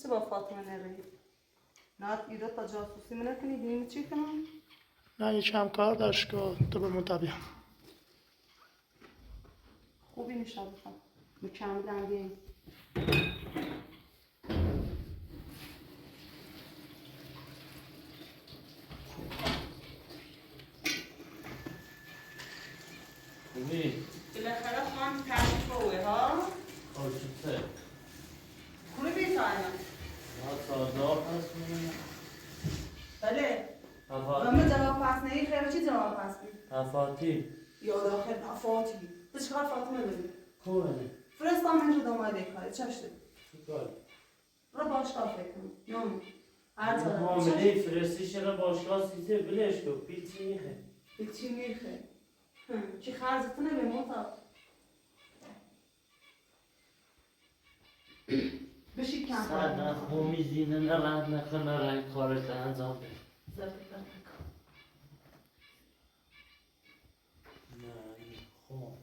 با فاطمه نری نه ایده تا جاسوسی منه کنی دیم چی کنم نه یکم کار داشت که تو به منطبیه خوبی میشه بخوام مکمل دنگه خوبی؟ بالاخره خان تحریف بوه ها خوشیته کنی بیتانه سازدار هست میگه بله افاتی اما جواب پس نهی خیلی چی جواب پس بید افاتی یا داخل افاتی تو چکار فاطمه داری؟ خوبه فرستان من رو داماده کاری چشته چیکار؟ رو باشگاه فکر کنم نام هر طرف حامله فرستی چرا باشگاه سیزه بلش کن پیچی میخه چی میخه چی خرزتونه به موتا بشی کم سر نخومی زینه نرند نکنه رنگ کارت انجام بده زرد نکن نه خوب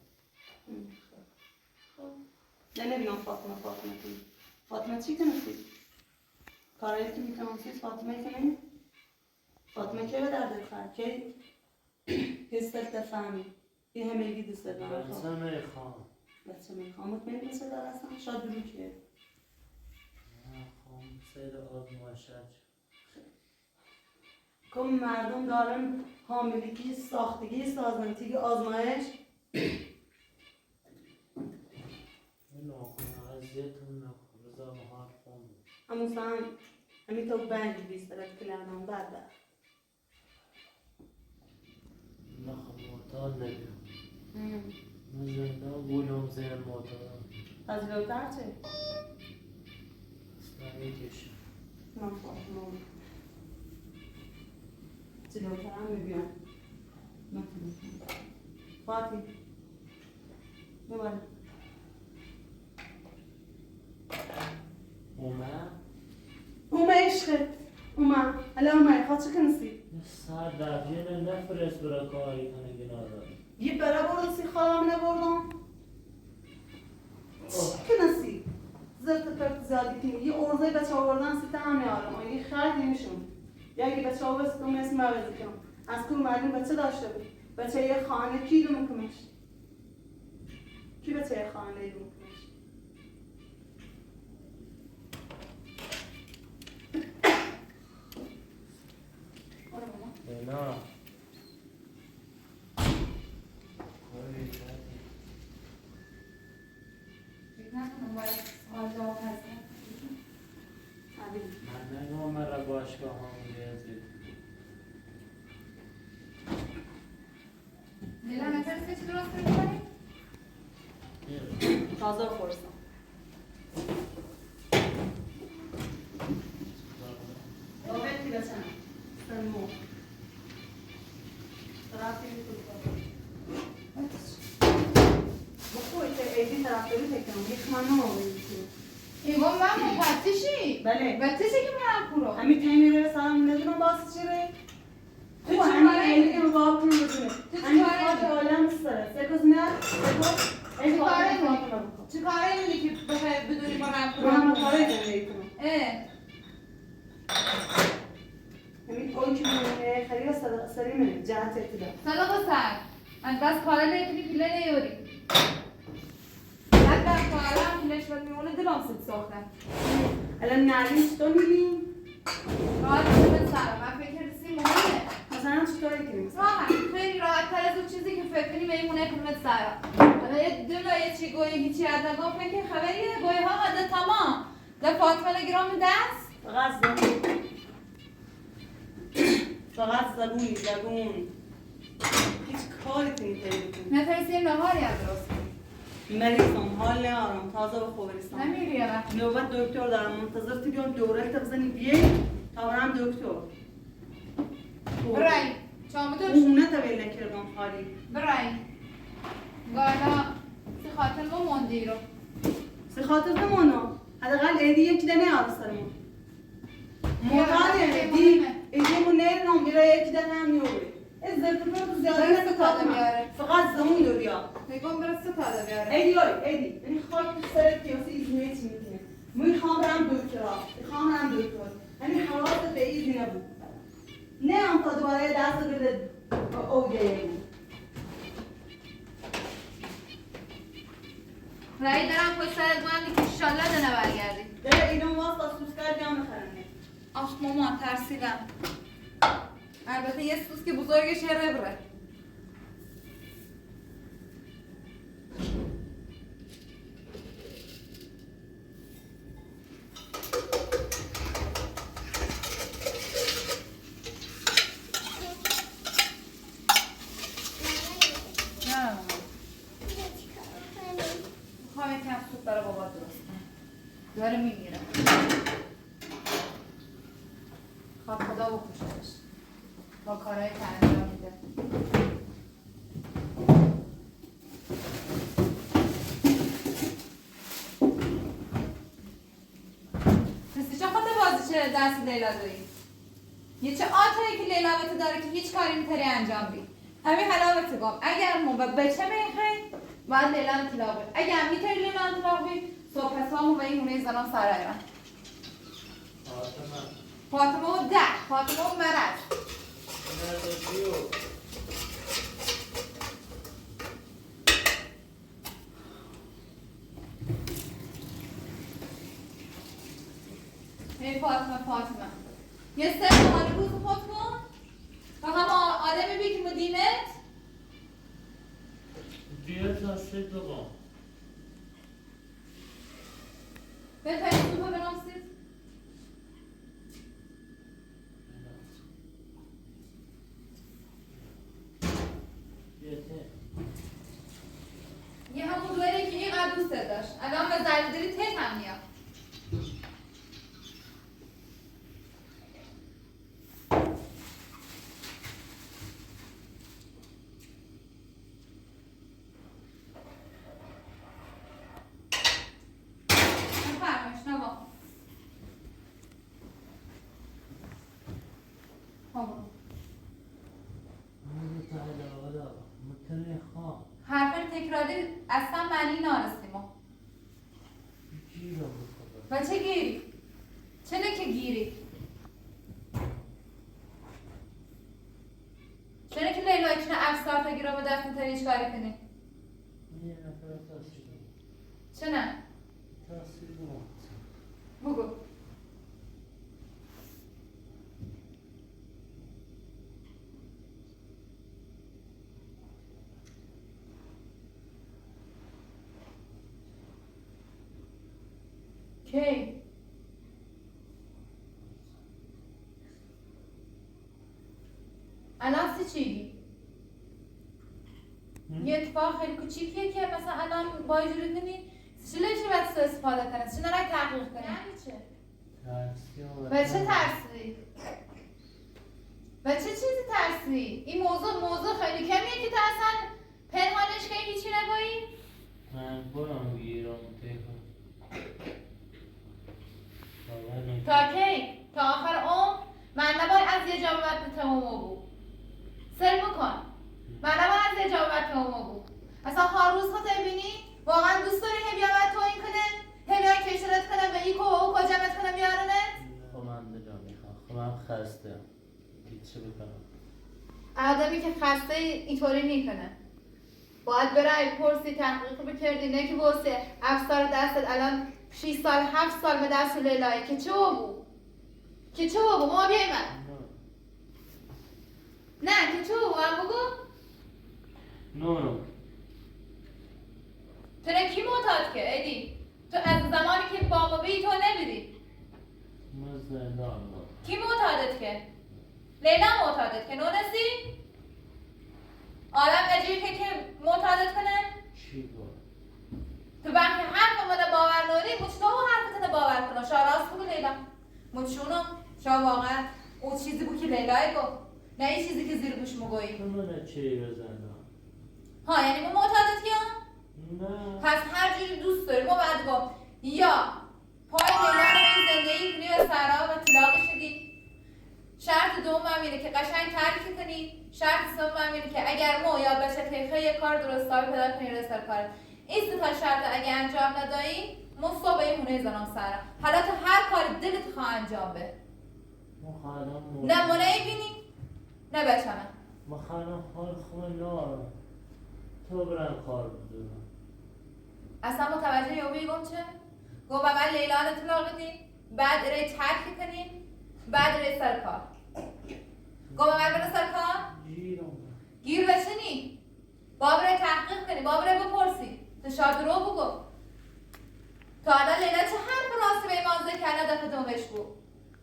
نه نبینم فاطمه کنی فاطمه چی کنسید؟ کارایی که میکنسید فاطمه کنی؟ فاطمه که به درد خواهد که هستت تفهمی این همگی دوست دارم بچه میخوام بچه میخوام مطمئن دوست دارم اصلا شاید درو که خواهم سیر آزمایشت که مردم دارن حاملگی ساختگی سازمانتی آزمایش نکنه عذیتم نکنه بذار مهار خون اما سن همین تو بنج بیست رد کلانم بعد نخواه معتاد نبیم من زنده بولم زن معتادم از لوتر چه؟ اصلا میکشم من فاطمه جلوتر هم میبیم فاطی بباره اومه عشقت اومه هلا اومه خواه چه کنستی؟ سر درجه نفرست برا کاری کنه گناه یه برا بردن سی خواهم نبردم چی کنستی؟ زرت پرت زیادی کنی یه ارزه بچه آوردن سی تا هم نیارم یه خیلی نمیشون یکی بچه آورد کنم اسم موزی کنم از کل مردم بچه داشته بود بچه یه خانه کی رو میکنش؟ کی بچه یه خانه رو میکنش؟ نه من نگاه مرا باشگاه هم بیازید لیلا نفرسته چی درست میکنی؟ تازه خورسم دوبتی بچنم سنمو طرفی میکنم بخوری که ایدی طرف داری تکنم یک من نماوری ایوان من مفتشی؟ بله بچه که من پورو همین تیمیره سلام ندونم باز چیره تو چه همین کاره؟ ایدی رو باید کنم بدونه همین کاره؟ خواهد آدم سره سکوز نه سکوز ایدی کاره باید می‌کنی؟ کنم بکن چه کاره میدی که بخوای بدونی ما رم من هم پورو؟ کاره زندگی کنم همین اون که میونه خیلی سری منه جهت اعتدار صدق سر از بس کاره لیتونی پیله نیوری بعد بس کاره هم پیلش بد میمونه دلم سید ساختن الان نرگین چطور میبین؟ راحت بده سر من فکر رسی مهمه مثلا چطوری کنیم؟ راحت خیلی راحت تر از اون چیزی که فکر کنی میمونه کنمت سر حالا یه دونه یه چی گویی هیچی عدد گفتن که خبریه گویی ها عدد تمام ده فاطمه گرام دست فقط زبون فقط زبون هیچ کاری کنی پیدا کنی نفرستیم نهاری هم درست کنی مریضم حال نیارم تازه به خوب رسم نمیری یا نه؟ نوبت دکتر دارم منتظر تی بیام دوره تا بزنی بیای تا برم دکتر برای چامتوش اونه تا بیل نکردم خالی برای گالا سی خاطر ما موندی رو سی خاطر دمانو حداقل ایدی یکی دنه آره سرمون موتانه ایدی مون نیرنم بیره یکی دنه هم میوری از زرد پرد زیاده برسه نسه تاده کاتم بیاره. فقط زمون دوریا نگم برسه تاده بیاره ایدی این خاک سر کیاسی ایزمیه چی میکنه میخوام برم دکترا میخوام دوباره دست بده اوگه بود رایی دارم پشت سرت باندی که انشالله ده نبرگردی. ده اینو واسه سوس کردی هم نخرنه آخ مامان ترسیدم. البته یه سوس که بزرگش یه ربره. میخوام یکم سوپ برای بابا درست کنم. داره میمیره. خب خدا بکشتش. با کارهای که انجام میده. راستی چه خاطر بازی چه دست لیلا داری؟ یه چه آتایی که لیلا بهت داره که هیچ کاری میتونی انجام بی. همین حالا بهت گم اگر مو به چه میخوای باید لیلا رو طلاق بید. اگر میتونی لیلا رو طلاق بید صحبت هامو به این هونه زنان سرای من. فاطمه و ده فاطمه و مرد ای فاطمه یه سه ماهی روز خود کن و هم آدمی بی که مدیمت بیا تا سه دوام بهترین سوپا بنامسید یه همون دوری که اینقدر دوست داشت الان به زلیدری تک هم میاد بفرمایش نوا حرف تکراری اصلا معنی نارستی ما و چه گیری؟ چه که گیری؟ چه که لیلا ایچنه افسار تا گیرا به دست میتونی هیچ کاری کنی؟ چه نه؟ بگو کی؟ الان چی؟ یه اتفاق خیلی کوچیکیه که مثلا الان با اینجوری کنی چلی چی باید سو استفاده کنه؟ چی نرک تحقیق کنی؟ یعنی چه؟ به چه ترسی؟ به چه چیزی ترسی؟ این موضوع خیلی کمیه که تو اصلا پنهانش کنی هیچی نگویی؟ من برم گیرم تکن تا کی؟ تا آخر عمر؟ من نباید از یه جا به بعد به تمومو بود سر بکن من نباید از یه جا به بعد تمومو بود اصلا هر روز خود ببینی واقعا دوست داری هی بیا باید تو این کنه هی بیا کشورت کنه به ایکو و اوکو جمعت کنه بیارنت خب من دجا میخوام خب من خسته چه بکنم آدمی که خسته اینطوری میکنه باید برای پرسی تحقیق بکردی نه که واسه افسار دستت الان 6 سال 7 سال به دست لیلایی که چه بود؟ که چه بود؟ ما بیای من نه که چه بود؟ من بگو نو تو نه کی معتاد که ایدی؟ تو از زمانی که بابا بی تو نمیدی مزدان کی معتادت که؟ لیلا معتادت که نونستی؟ آدم اجیر که معتادت کنه؟ چی بود؟ تو وقتی حرف من باور نوری مچتو حرفتن باور کنه شا راست بگو لیلا مچونم شا واقعا اون چیزی بود که لیلای گفت نه این چیزی که زیر گوش مگویی تو من چی بزنم؟ ها یعنی ما معتادت که نه پس هر جوری دوست داری ما باید گفت یا پای لیلا رو این زندگی کنی و سرا و طلاق شدی شرط دوم اینه که قشنگ ترک کنی شرط سوم اینه که اگر ما یا بشه تیخه یک کار درست حسابی پیدا کنی رسال کارت این سه تا شرط اگه انجام ندایی مصابه این هونه زنان سرا حالا تو هر کاری دلت خواه انجام به نمونه ای بینی نه بچمه مخانه خال خواه نارم تو برم کار بدونم اصلا متوجه یا بگم چه؟ گم اول لیلا رو اطلاق بدین بعد اره ترک کنین بعد اره سر کار گم اول بره سر کار گیرم گیر بچنی باب اره تحقیق کنی باب اره بپرسی تو شاد رو بگو تا الان لیلا چه حرف راسته به ایمانزه که الان دفعه بهش بگو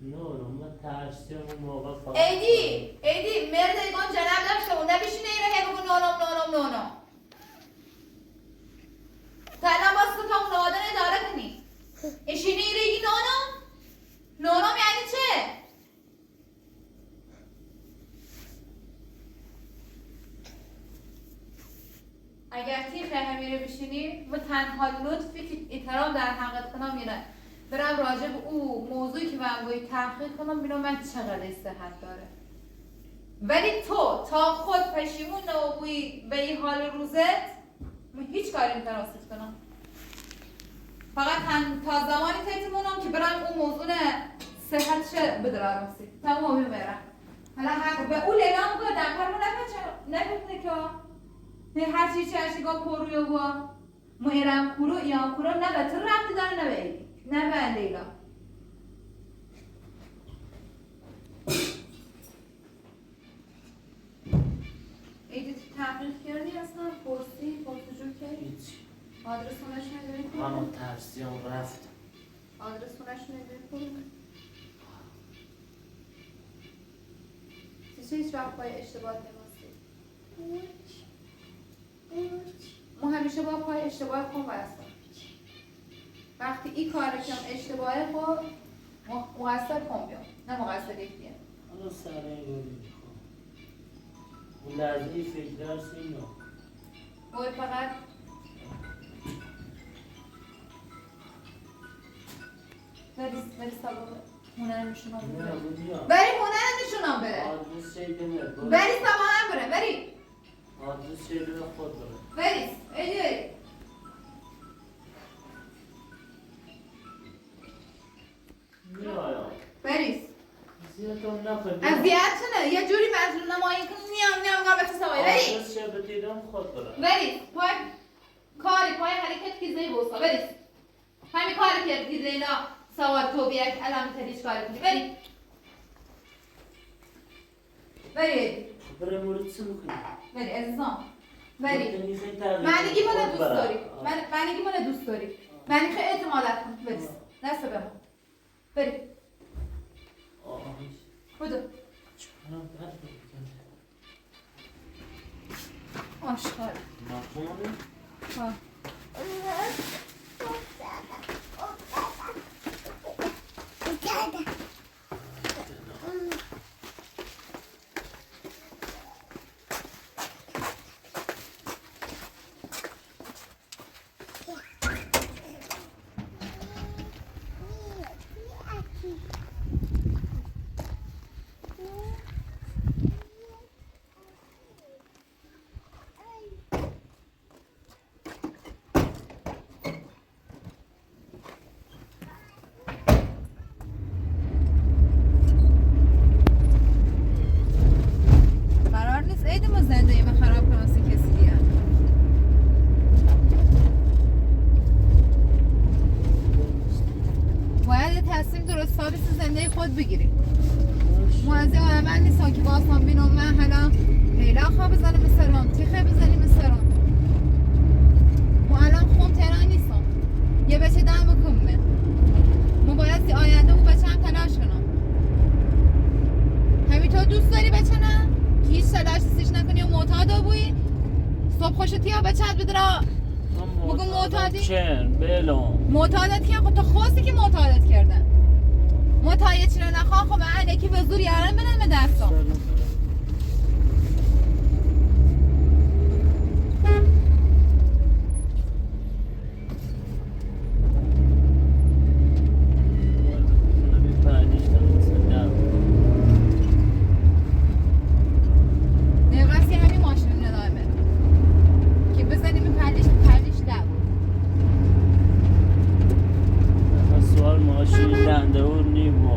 نورم من ترسیم اون موقع فقط ایدی مرد ایگان جنب داشته اون نبیشینه ایره هی بگو نونم تا الان باز تو تا اون آدن اداره کنی ایشینه ایره ایگی نونم یعنی چه؟ اگر تیخ همیره بشینی و تنها لطفی که احترام در حقت کنم اینه برم راجع به او موضوعی که من باید تحقیق کنم ببینم من چقدر صحت داره ولی تو تا خود پشیمون نبوی به این حال روزت من هیچ کاری نمیتونم کنم فقط تا زمانی تیتمونم که برم اون موضوع صحتش بدرم راستی تمام میبرم حالا حق به اون لیلا هم گفتم کارمو نکنه که نه هر چی چشیگاه پرویو با ما ایرم کورو یا کورو نه به تو رفتی داره نه به ایدی نه به لیلا ایدی تحقیق کردی اصلا پرسجو کردی؟ هیچ آدرس خونش نداری کنی؟ من ترسیم رفتم آدرس خونش نداری کنی؟ چه هیچ وقت پای اشتباه نماستی؟ ما همیشه با پای اشتباه کن برستم وقتی این کار کم اشتباهه خب مقصر کن بیام نه مقصر یک بیام حالا سر این رو میخوام اون لحظه فکر درس اینو باید فقط بری سابقه هنر نشونم نه بره بودیم بری هنر نشونم بره آدرس شیده نبود بری سابقه بره بری آدرس شیده خود بره بریز ایدی بری میایم بریز زیادم نکنیم اذیت نه یه جوری مظلوم نمایی کنی نیام قابل سوای بری آدرس شیده دیدم خود بره بریز پای حرکت که زی بوسا بریز همین کاری که دیدینا سوار تو بیک علامت تریش کاری کنی بری برای مورد چه میکنی؟ بری عزیزم بری من دیگه من دوست داری من دوست داری من خیلی اعتمادت کن بریز دست به من بری بودو آشقال ها خود بگیری موازی اول نیستم که بازم بینم من حالا لیلا خواه بزنم مثلم تیخه بزنیم مثلم ما الان خون تهران نیستم یه بچه دم بکنمه ما باید آینده اون بچه هم تلاش کنم همینطور دوست داری بچه نه؟ که هیچ تلاش سیش نکنی و معتاد بوی صبح خوشتی ها بچه هت بدرا بگو معتادی؟ چن بلون معتادت که خود تو خواستی که معتادت کردن متایه چی رو نخواه خب من یکی به زور یارم بدن به دستم نقصی همین ماشین نداره که بزنیم این پرلیش لب سوال ماشین دنده و نیمو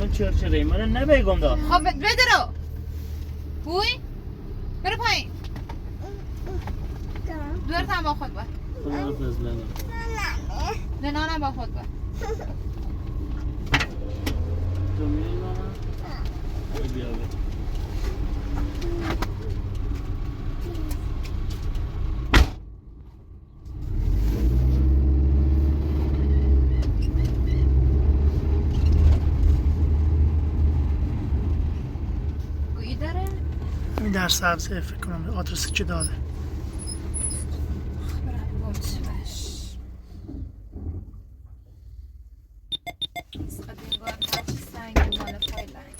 من چرچره من نمیگم دا خب بده رو بوی برو پایین دورت هم با خود باید خدا حافظ لنا لنانم با خود باید تو میری ماما؟ بیا بیا گویی داره؟ این در سبزه فکر کنم آدرسی که داده برم گمچه بش سقد این گار هرچی سنگی مال پای لنگ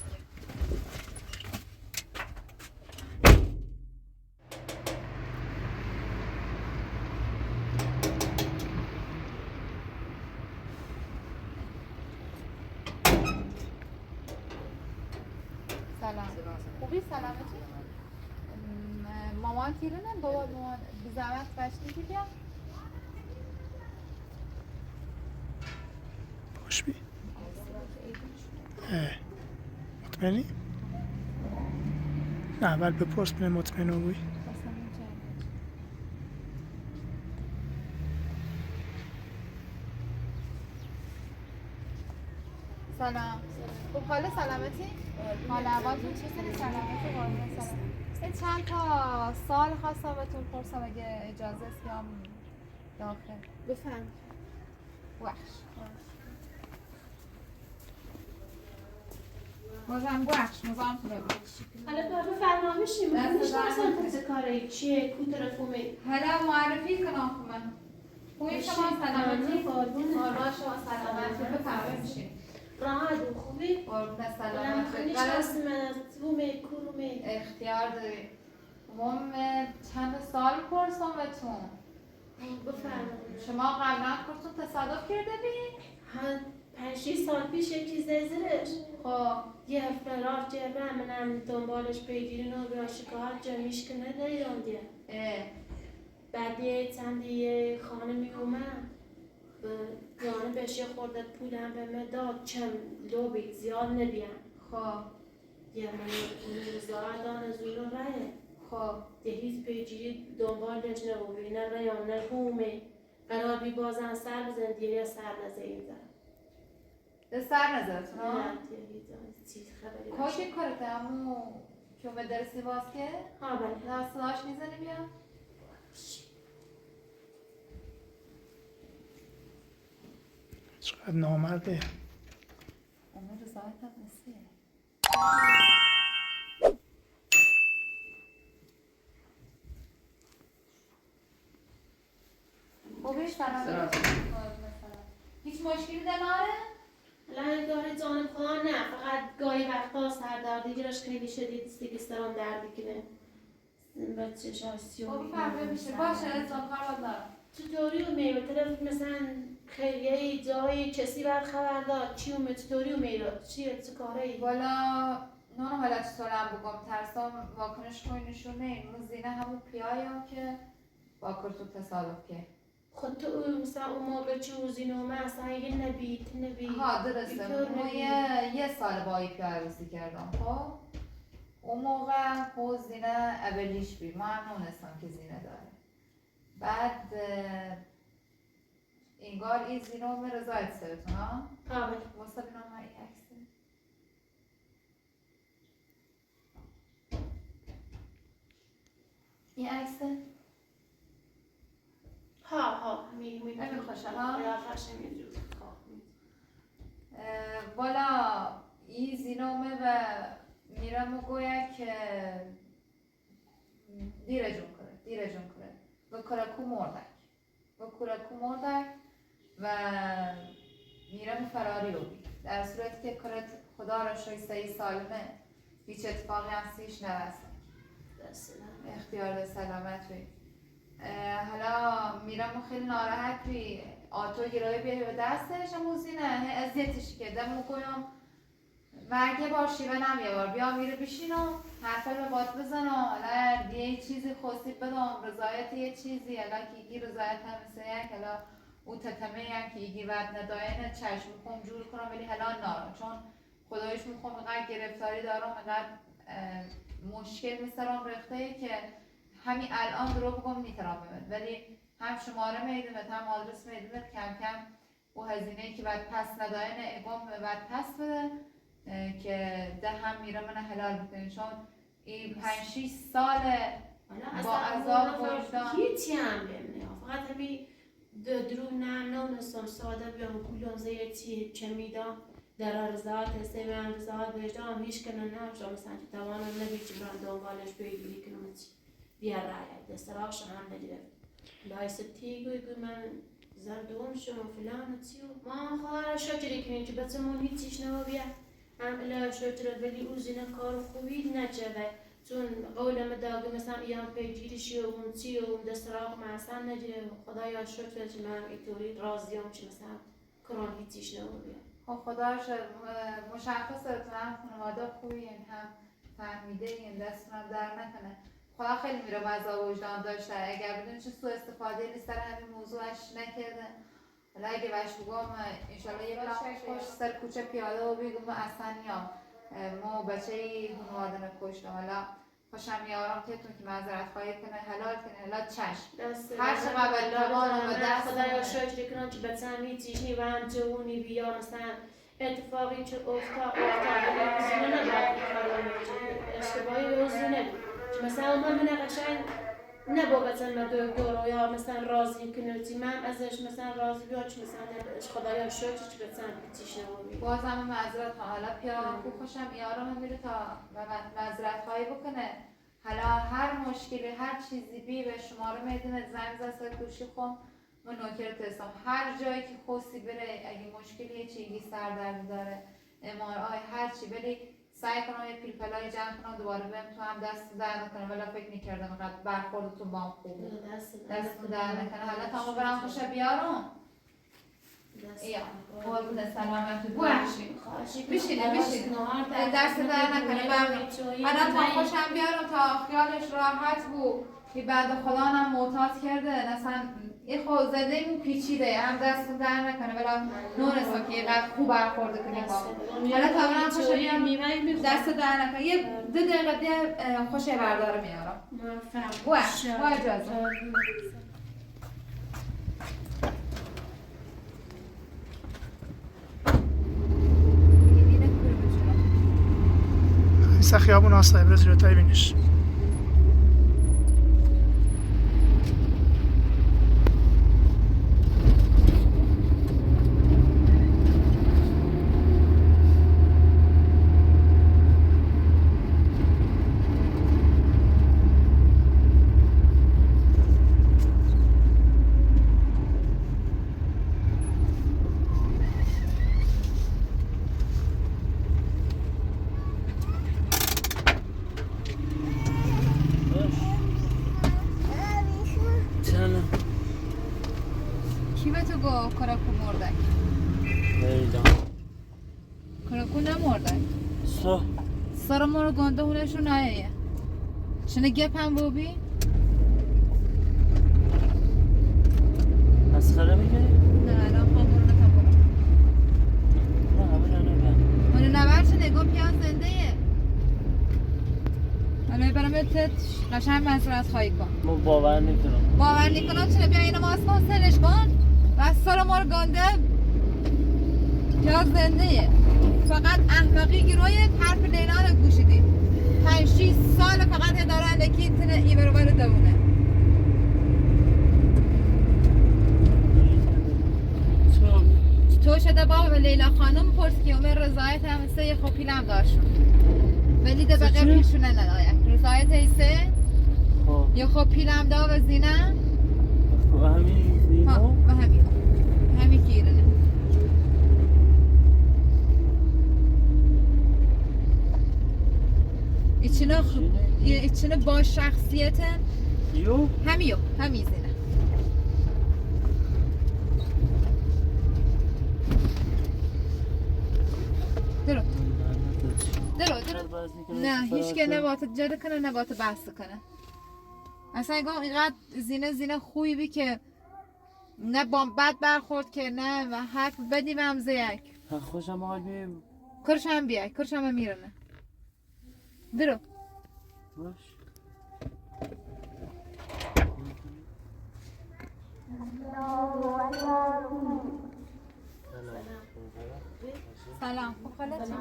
سلام خوبی سلامتی؟ مامان تیرونه بابا مامان بی زحمت بشتی بیا خوش بی مطمئنی؟ نه اول بپرس بینه مطمئن رو بوی سلام خب حال سلامتی؟ حال احوالتون چطوری سلامتی قربون سلام یه چند تا سال خواستم بهتون پرسم اگه اجازه است بیام داخل بفهم بخش بازم بخش مزام تو ببخش حالا تو بفرمایشیم دست میشناسم دارم. کسی کاری چیه کو تلفونه حالا معرفی کنم خب من خوبی شما سلامتی؟ قربونه قربان شما سلامتی بفرمایید راحت و خوبی قربون من سلامتی میشناسی من از رومه کرومه اختیار داری مام چند سال پرسم بهتون بفرمایید شما قبلا کارتون تصادف کرده بی؟ ها 5-6 سال پیش یکی زلزلش خب یه فرار جبه منم دنبالش پیگیری و به شکایت جمعیش که نداریم دیگه بعد یه چندی یه خانمی اومد به جانبش یه خورده پولم به من داد چم لوبی زیاد نبیم خب یه من روزگاه دانه زور رایه خب یه هیچ پیگیری دنبالش نبودی نه ریان نه هومه قرار بی بازن سر بزن دیگه سر نزدیم به سر نظرتون ها؟ نه چیز خبری کاش کارت همون که اومد درسی باز که؟ ها بله دستاش میزنی بیا؟ چقدر نامرده اون رضایت هم نسیه خوبی سلام هیچ مشکلی داره؟ الان گاهی جانم خواهان نه فقط گاهی وقتا سردردی گیرش خیلی شدید است دیگه سرم درد کنه بچه شای سیاه خب فرمه میشه باشه از کار دارم چطوری اومه به طرف مثلا خیلیه جایی کسی بر خبر داد چی اومه چطوری اومه چیه چه کاره ای والا نون حالا چطورم بگم ترسام واکنش توی نشونه این زینه همون پیایم که با کرتو تصادف که خود تو مثلا اون موقع چوزین اومه اصلا یه نبی ها درسته من یه سال با این پیا عروسی کردم خب اون موقع خب زینه اولیش بی ما هم نونستم که زینه داره بعد انگار این زینه اومه رضایت سرتون ها قابل واسه بینام من این عکسه این عکسه ها می خیلی خوشم ها قیافش نمی‌جوز والا این زینومه و میرم و گویا که دیره جون کنه و کرکو مردک و میرم فراری رو بی در صورتی که کرت خدا را شایسته سالمه هیچ اتفاقی هم سیش نرسه اختیار ده سلامت بی حالا میرم خیلی ناراحت بی آتو گرایی بیایی به دستش هم زینه ازیتش که دم گویم مرگه باشی و نم یه بار بیا میره بشین و حرفه به باد بزن و حالا یه چیزی خواستی بدم رضایت یه چیزی حالا که ایگی رضایت هم مثل یک حالا او تتمه یک که ایگی ود نداینه چشم کن جور کنم ولی حالا نارم چون خدایش میخوام اینقدر گرفتاری دارم، اینقدر مشکل میسرم ریخته که همین الان درو بگم میترام بمید، ولی هم شماره میدمت هم آدرس میدمت کم کم و هزینه‌ای که بعد پس نداینه اقام بعد پس بده که ده هم میره من حلال بکنیم، چون این 5-6 ساله با عذاب وجدان هیچی هم بمونه، فقط همین درو نه نستم ساده بیام کلون زیر چه میدم در رضایت هستی و رضایت وجدان هیچ کنه نشم مثلا که توانم نبی چی برام دنبالش بگیری کنم چی بیار رایت دستراش هم نگرفت لایستی گوی من زردوم شم فلان و چی و ما خواهر شکری کنیم که بچمون هیچیش نباید هم الا شکر ولی اوزینه کار خوبی نجوه چون قولم داغ مثلا ایام پیگیریشی و اون چی و اون دستراغ مثلا نجوه خدایا شکر که من اینطوری راضیم که مثلا کران هیچیش نباید خب خدا شد مشخصه تو هم خانواده خوبی هم فهمیده این دستونم در نکنه. خدا خیلی میره با عذاب وجدان داشته، اگر بدون چه سوء استفاده نیست در همین موضوعش نکرده. حالا اگه بهش بگم انشالله یه بلند خوش سر کوچه پیاده و بگم اصلا یا ما بچه ای خانواده نکشتم، حالا خوشم میارم که تون که معذرت خواهی کنه حلال کنه، حالا چشم هر چقدر توانم و دست خدایا شکر کنم که بچه‌م هیچیش نی و هم جوونی بیا مثلا اتفاقی که افتاد ولی وزنه نباید این کارو میکنه، اشتباهی وزنه بود مثلا من قشنگ نبا مثلا دکتر یا مثلا راضی کنی من ازش مثلا راضی بیام که مثلا خدایا شکر که مثلا هیچیش نبود بازم معذرت ها حالا پیارم خوب خوشم یارم میره تا معذرت خواهی بکنه. حالا هر مشکلی هر چیزی بی به شماره میدونه زنگ زد گوشی خون من نوکر تستم هر جایی که خواستی بره اگه مشکلی چیزی سردرد داره MRI هر چی ولی سعی کنم یه پیلپلای جمع کنم دوباره بهم تو هم دست در نکنه، ولی فکر میکردم اینقدر برخوردتون با هم خوبه دست در نکنه. حالا تا ما برم خوشه بیارم یا قربون سلامت بشینه دست در نکنه حالا تا خوشم بیارم تا خیالش راحت بود که بعد خدا هم معتاد کرده مثلا این خود زده این پیچیده هم دست در نکنه ولی نونستا که اینقدر خوب برخورده کنی با حالا تا برم خوشه بیارم دست در نکنه یه 2 دقیقه دیگه خوشه برداره میارم با اجازه این خیابون آسای برز جلوتای بینش کی به تو گفت کراکو مردک؟ نیدم کراکو نمردک سو سر ما رو گنده هونشون نایه چنه گپ هم بوبی؟ مسخره میکنی؟ نه الان خواب برو نکن برو نه همه نبرم منو نبر چه نگاه پیان زنده یه حالا برم به قشنگ مسئولت خواهی کن ما باور نکنم باور نکنم چنه بیا اینو ماست کن سرش کن و سر ما رو گنده پیان زنده یه فقط احمقی گروه حرف لیلا رو گوشیدی 5-6 سال فقط اداره اندکی تنه ای برو برو دوونه تو شده بابا به لیلا خانم پرس که عمر رضایت هم سه یه خوپیل هم داشتون ولی ده بقیه پیشونه نداید رضایت ایسه یه خوپیل هم دا و زینه و همین زینه و همین گیرنه ایچنه با شخصیتن یو همین زینه درو نه هیچ که نباید جده کنه نباید بحث کنه اصلا اگه اینقدر زینه خوبی بی که نه با بد برخورد که نه و حرف بدی به همزه یک خوشم آقای کرشم بیای کرشم میرنه درو باش سلام خوب حالت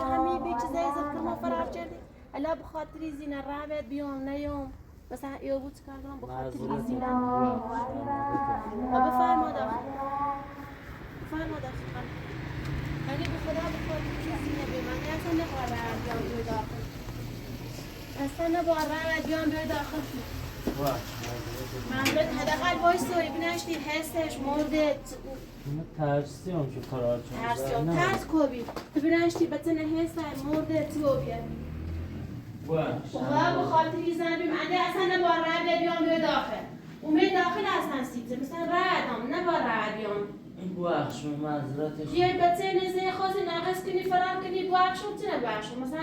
همه به چیزای زفت ما فرار کردی الا بخاطری زینه رابط بیام نیام مثلا ایو بود کردم بخاطری زینه بفرما داخل بفرما داخل یعنی به خدا بخاطری زینه بیام اصلا نباید بیام به داخل اصلا نباید بیام به داخل معذرت حداقل وایسوی بنشتی حسش مردت من ترسیم که فرار کنم ترس کوبی تو بنشتی بتنه حسش مردت تو بیاد خدا بخاطری زن بیم اگه اصلا نباید رد بیام به داخل اومد داخل اصلا سیته مثلا ردم نباید رد بیام بخش معذرتش یه بتنه زی خواستی ناقص کنی فرار کنی بخشم چه نبخشم مثلا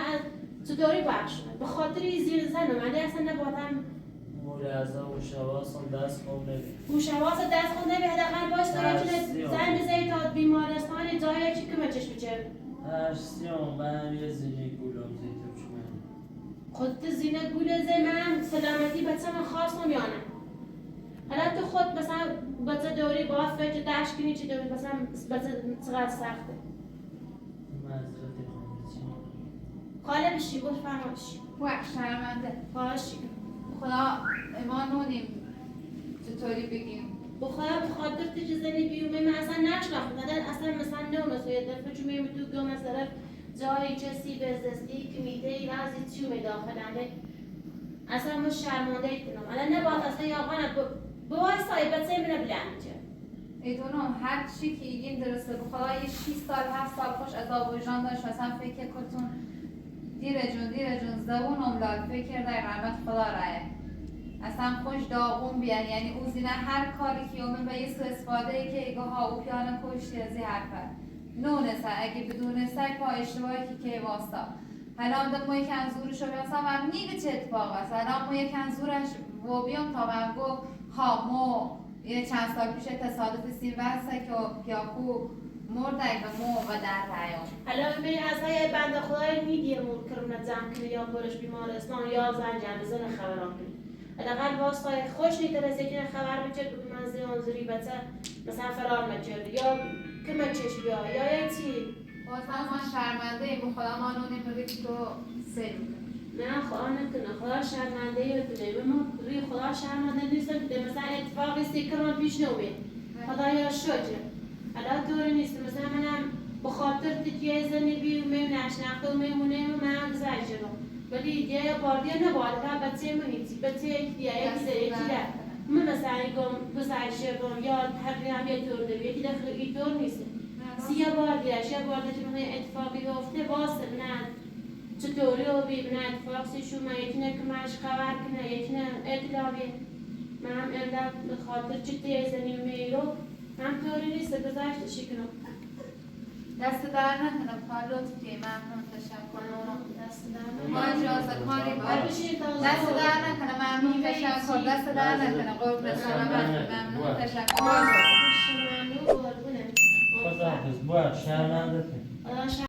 تو داری بخشم بخاطری زیر زنم اگه اصلا نباید مولازه و شواسم دست خوب نبید گوشواس دست خود نبی حداقل باش تا یه زن بزنی تا بیمارستان جایی چی که چشم بچه ترسیم من یه زینه گولم زیتم شما خودت زینه گوله زی من سلامتی بچه من خواستم یا نه حالا تو خود مثلا بچه دوری باز فکر دشت کنی چی دوری مثلا بچه چقدر سخته معذرت میخوام خاله بشی گفت فرما بشی وقت شرمنده باشی خدا ما نونیم چطوری بگیم بخواه بخاطر تو زنی بیومه من اصلا نشناختم اصلا مثلا نونست و یه دفعه چون میمه تو گم از طرف جایی چسی بزدستی کمیته ای رازی چیومه داخلنده اصلا ما شرمانده ایتونم الان نباید اصلا یاقانه بوای سایبت منه بلنجه ایدونو هر چی که ایگین درسته بخدا یه 6 سال 7 سال خوش عذاب وجدان داشت مثلا فکر کتون دیره جون زبون املال فکر دای رحمت خدا رایه اصلا خوش داغون بیان یعنی او زینه هر کاری که اومن به یه سو استفاده ای که ایگاه ها او پیانه کشتی از این حرفه نونسه اگه بدونسته پا اشتباهی که واسطا حالا هم ما یک انزورش رو بیاسم هم نیگه چه اتفاق است حالا ما یک انزورش و بیام تا من گو ها مو یه چند سال پیش تصادف سیم وسته که پیاکو مرده و مو و در پیام حالا می از های بنده خدای میگیر مور کرونه زم کنی یا برش بیمارستان یا زنجان بزن خبران کنی حداقل واسطای خوش نیت از یکی خبر بچه به من زیانزوری بچه مثلا فرار مجرد یا که من چش بیا یا یه چی بازم ما شرمنده ایم خدا ما نونیم رو تو سر نه خدا نکنه خدا شرمنده ای بکنه ما روی خدا شرمنده نیستم که مثلا اتفاقی سی که من پیش نومید خدا یا شجه حالا طوری نیست مثلا منم بخاطر تکیه زنی بیو میم نشناخته و میمونه و من زجرم ولی یا باردیا نباید که بچه منیتی بچه یکی در من مثلا یکم بزرشم یا تقریبا یه طور دوی یکی داخل این طور نیست سیاه باردیش یا باردی که من اتفاقی بیفته واسه من چطوری رو بی من اتفاق سیشون من یکی نه که منش خبر کنه یکی نه اطلاعی من هم امداد بخاطر چی تیزنی میرو هم طوری نیست بزرشتشی کنم دست در نکنم پالوت که ممنون تشکر دست در ما اجازه کاری باید دست در نکنم ممنون تشکر دست در نکنم قربونت ممنون تشکر ممنون قربونه خدا حافظ باید شرمنده کن